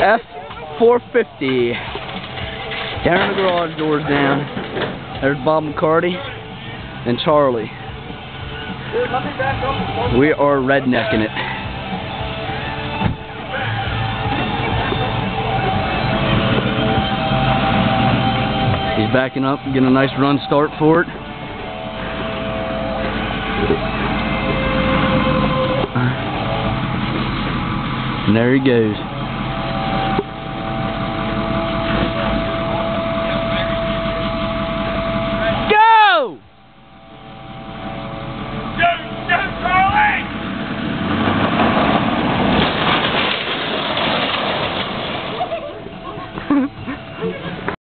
F450. Down in the garage, doors down. There's Bob McCarty and Charlie. We are rednecking it. He's backing up, getting a nice run start for it. And there he goes.